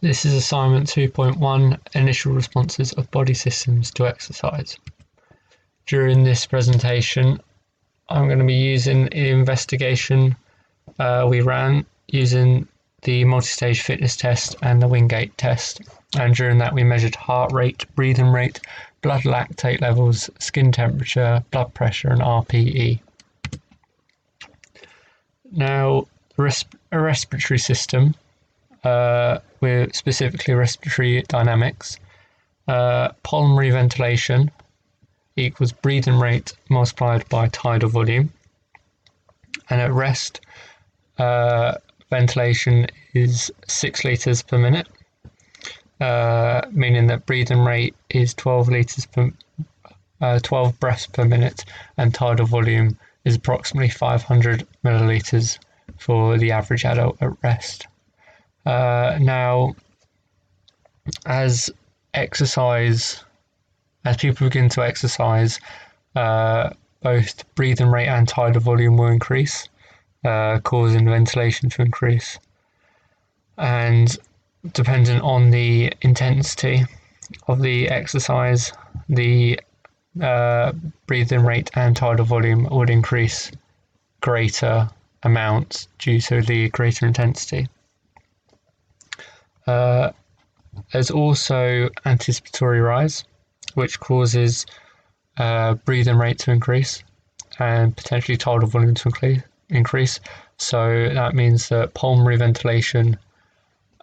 This is assignment 2.1, initial responses of body systems to exercise. During this presentation, I'm going to be using the investigation we ran using the multi-stage fitness test and the Wingate test. And during that, we measured heart rate, breathing rate, blood lactate levels, skin temperature, blood pressure, and RPE. Now, a respiratory system, with specifically respiratory dynamics, pulmonary ventilation equals breathing rate multiplied by tidal volume, and at rest, ventilation is 6 litres per minute, meaning that breathing rate is 12 breaths per minute, and tidal volume is approximately 500 millilitres for the average adult at rest. Now, as people begin to exercise, both breathing rate and tidal volume will increase, causing ventilation to increase. And depending on the intensity of the exercise, the breathing rate and tidal volume would increase greater amounts due to the greater intensity. There's also anticipatory rise, which causes breathing rate to increase and potentially tidal volume to increase. So that means that pulmonary ventilation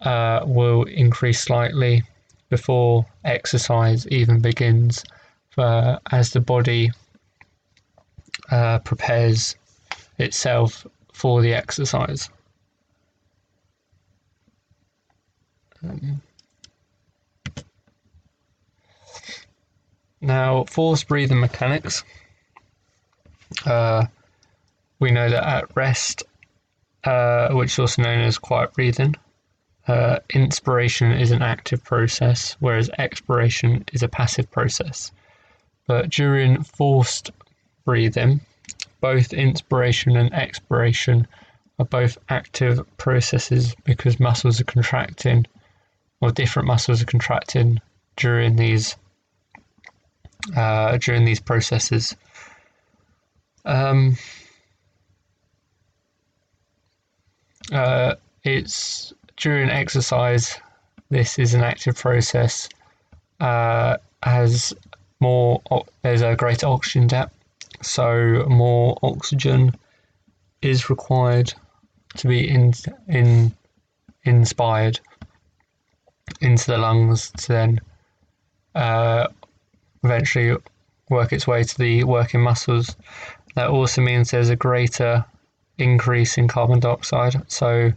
will increase slightly before exercise even begins, as the body prepares itself for the exercise. Now, forced breathing mechanics. We know that at rest, which is also known as quiet breathing, inspiration is an active process, whereas expiration is a passive process. But during forced breathing, both inspiration and expiration are both active processes because muscles are contracting, or different muscles are contracting during these processes. It's during exercise. This is an active process. There's a greater oxygen depth, so more oxygen is required to be inspired into the lungs to then eventually work its way to the working muscles. That also means there's a greater increase in carbon dioxide, so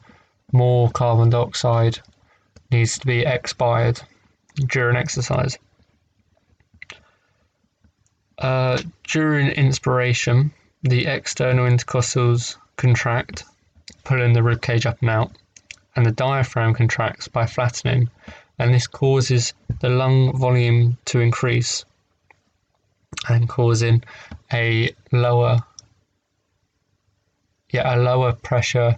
more carbon dioxide needs to be expired during exercise. During inspiration, the external intercostals contract, pulling the ribcage up and out, and the diaphragm contracts by flattening, and this causes the lung volume to increase and causing a lower pressure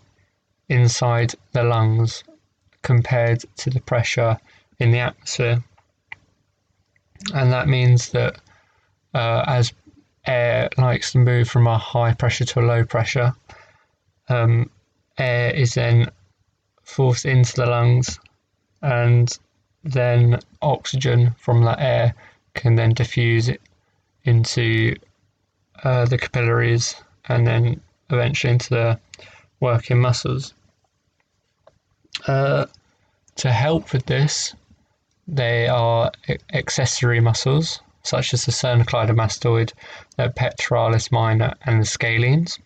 inside the lungs compared to the pressure in the atmosphere. And that means that as air likes to move from a high pressure to a low pressure, air is then forced into the lungs, and then oxygen from that air can then diffuse it into the capillaries and then eventually into the working muscles. To help with this, they are accessory muscles such as the sternocleidomastoid, the pectoralis minor, and the scalenes.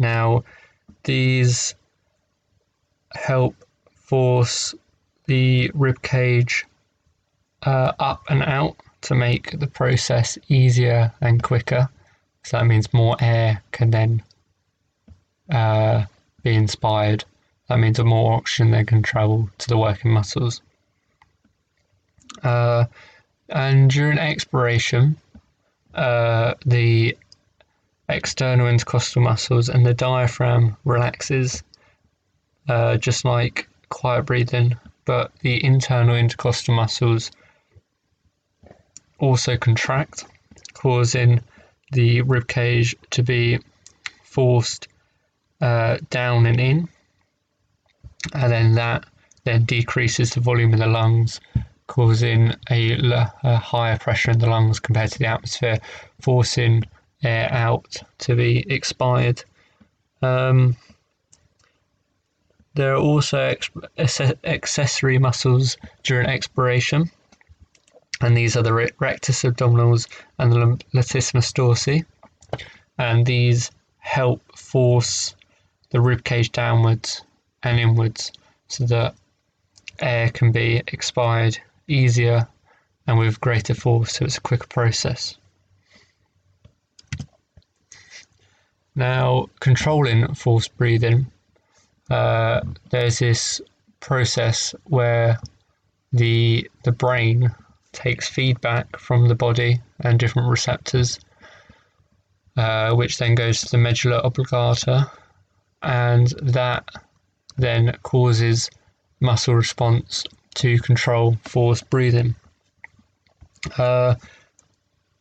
Now, these help force the rib cage up and out to make the process easier and quicker. So that means more air can then be inspired. That means that more oxygen then can travel to the working muscles. And during expiration, the external intercostal muscles and the diaphragm relaxes, just like quiet breathing, but the internal intercostal muscles also contract, causing the rib cage to be forced down and in, and then that then decreases the volume of the lungs, causing a higher pressure in the lungs compared to the atmosphere, forcing air out to be expired. There are also accessory muscles during expiration, and these are the rectus abdominalis and the latissimus dorsi, and these help force the rib cage downwards and inwards so that air can be expired easier and with greater force, so it's a quicker process. Now, controlling forced breathing, there's this process where the brain takes feedback from the body and different receptors, which then goes to the medulla oblongata, and that then causes muscle response to control forced breathing.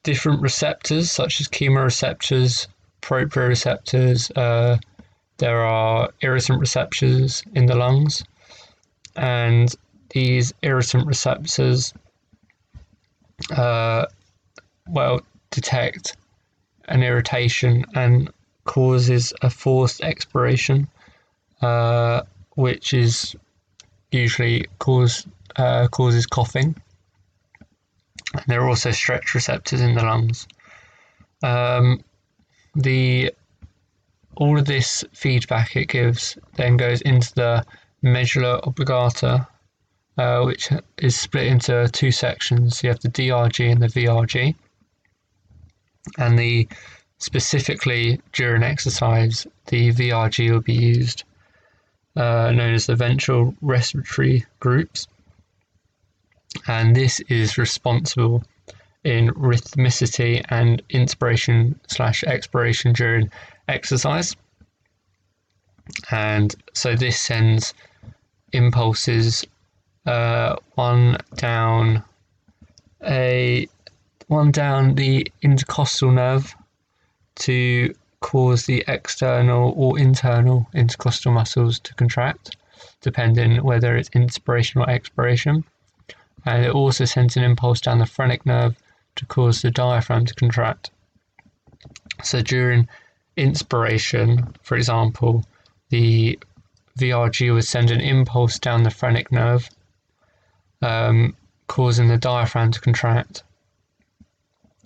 Different receptors, such as chemoreceptors, proprioceptors, there are irritant receptors in the lungs, and these irritant receptors detect an irritation and causes a forced expiration, which is usually causes coughing. And there are also stretch receptors in the lungs. All of this feedback it gives then goes into the medulla oblongata, which is split into two sections. You have the DRG and the VRG, and specifically during exercise, the VRG will be used, known as the ventral respiratory groups, and this is responsible in rhythmicity and inspiration/expiration during exercise. And so this sends impulses one down the intercostal nerve to cause the external or internal intercostal muscles to contract, depending whether it's inspiration or expiration. And it also sends an impulse down the phrenic nerve to cause the diaphragm to contract. So during inspiration, for example, the VRG would send an impulse down the phrenic nerve, causing the diaphragm to contract.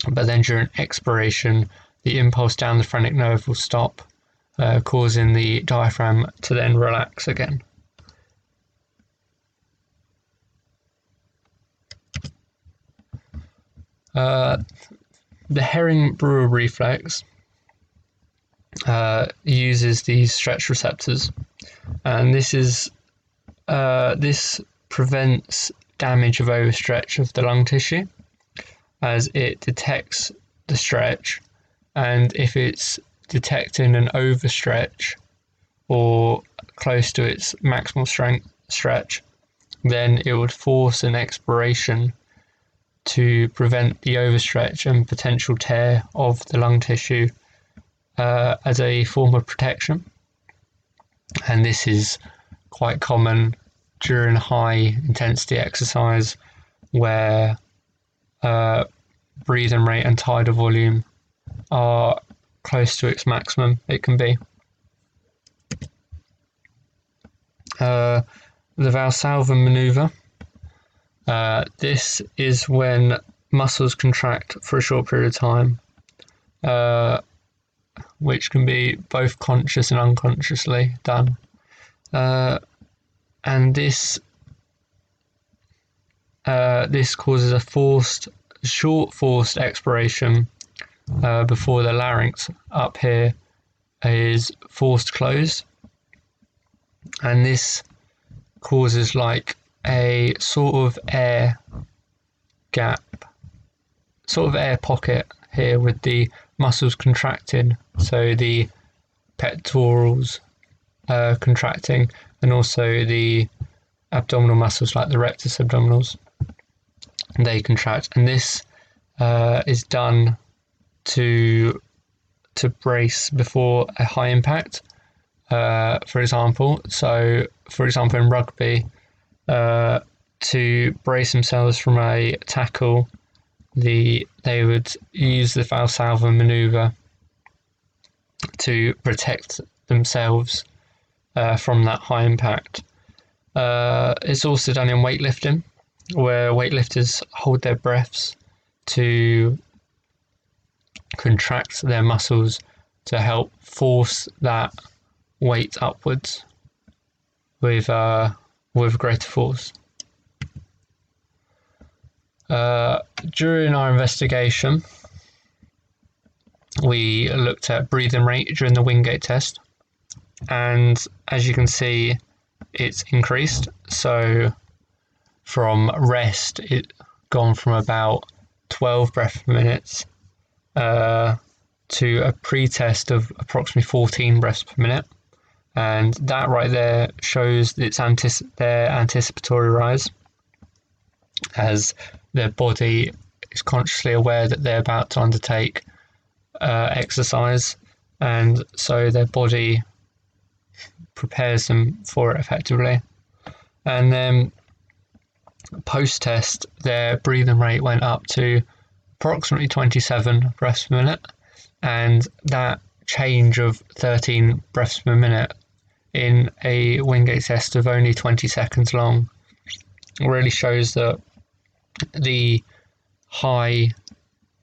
But then during expiration, the impulse down the phrenic nerve will stop, causing the diaphragm to then relax again. The Herring-Brewer reflex uses these stretch receptors, and this prevents damage of overstretch of the lung tissue, as it detects the stretch, and if it's detecting an overstretch or close to its maximal strength stretch, then it would force an expiration to prevent the overstretch and potential tear of the lung tissue, as a form of protection. And this is quite common during high intensity exercise, where breathing rate and tidal volume are close to its maximum it can be. The Valsalva maneuver. This is when muscles contract for a short period of time, which can be both conscious and unconsciously done. And this causes a short forced expiration before the larynx up here is forced closed, and this causes like a sort of air gap, sort of air pocket here with the muscles contracting, so the pectorals contracting, and also the abdominal muscles like the rectus abdominals. They contract, and this is done to brace before a high impact. For example, in rugby, to brace themselves from a tackle, they would use the Valsalva manoeuvre to protect themselves from that high impact. It's also done in weightlifting, where weightlifters hold their breaths to contract their muscles to help force that weight upwards with greater force. During our investigation, we looked at breathing rate during the Wingate test, and as you can see, it's increased. So from rest, it gone from about 12 breaths per minute to a pre-test of approximately 14 breaths per minute, and that right there shows their anticipatory rise, as their body is consciously aware that they're about to undertake exercise, and so their body prepares them for it effectively. And then post-test, their breathing rate went up to approximately 27 breaths per minute, and that change of 13 breaths per minute in a Wingate test of only 20 seconds long really shows that the high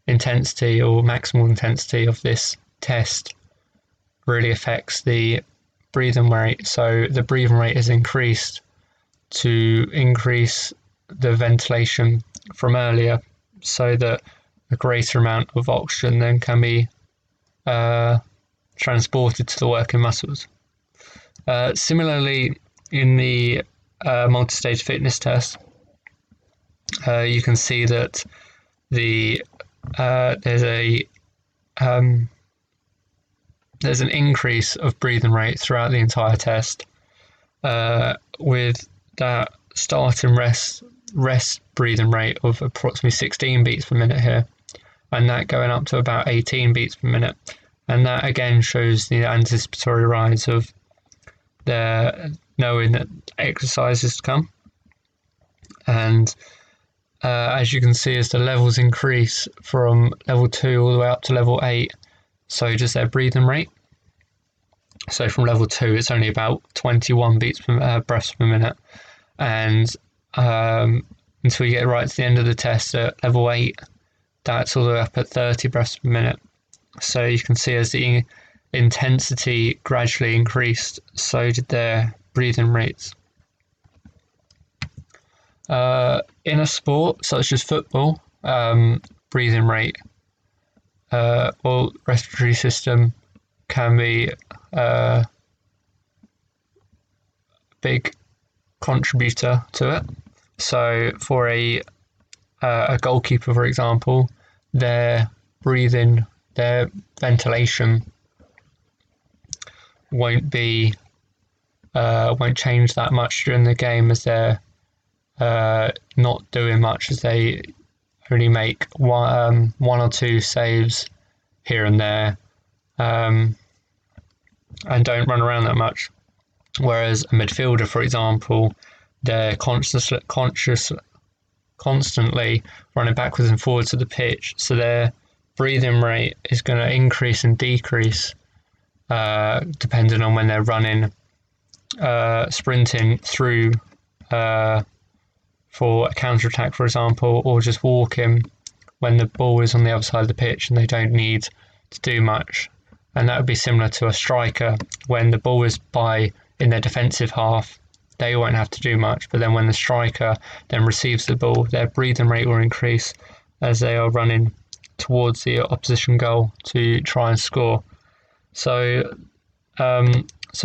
intensity or maximal intensity of this test really affects the breathing rate. So the breathing rate is increased to increase the ventilation from earlier, so that a greater amount of oxygen then can be transported to the working muscles. Similarly, in the multi-stage fitness test, you can see that there's an increase of breathing rate throughout the entire test, with that starting rest breathing rate of approximately 16 beats per minute here, and that going up to about 18 beats per minute. And that again shows the anticipatory rise of their knowing that exercise is to come. And as you can see, as the levels increase from level 2 all the way up to level 8, so does their breathing rate. So from level 2, it's only about 21 breaths per minute. And until you get right to the end of the test at level 8, that's all the way up at 30 breaths per minute. So you can see as the intensity gradually increased, so did their breathing rates. In a sport such as football, breathing rate or respiratory system can be a big contributor to it. So for a goalkeeper, for example, their breathing, their ventilation won't change that much during the game, as they're not doing much, as they only make one or two saves here and there, and don't run around that much. Whereas a midfielder, for example, they're constantly running backwards and forwards of the pitch, so their breathing rate is going to increase and decrease depending on when they're running, sprinting through for a counter-attack, for example, or just walking when the ball is on the other side of the pitch and they don't need to do much. And that would be similar to a striker. When the ball is in their defensive half, they won't have to do much, but then when the striker then receives the ball, their breathing rate will increase as they are running towards the opposition goal to try and score. So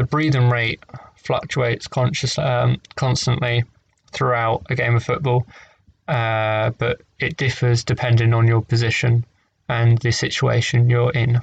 breathing rate fluctuates constantly throughout a game of football, but it differs depending on your position and the situation you're in.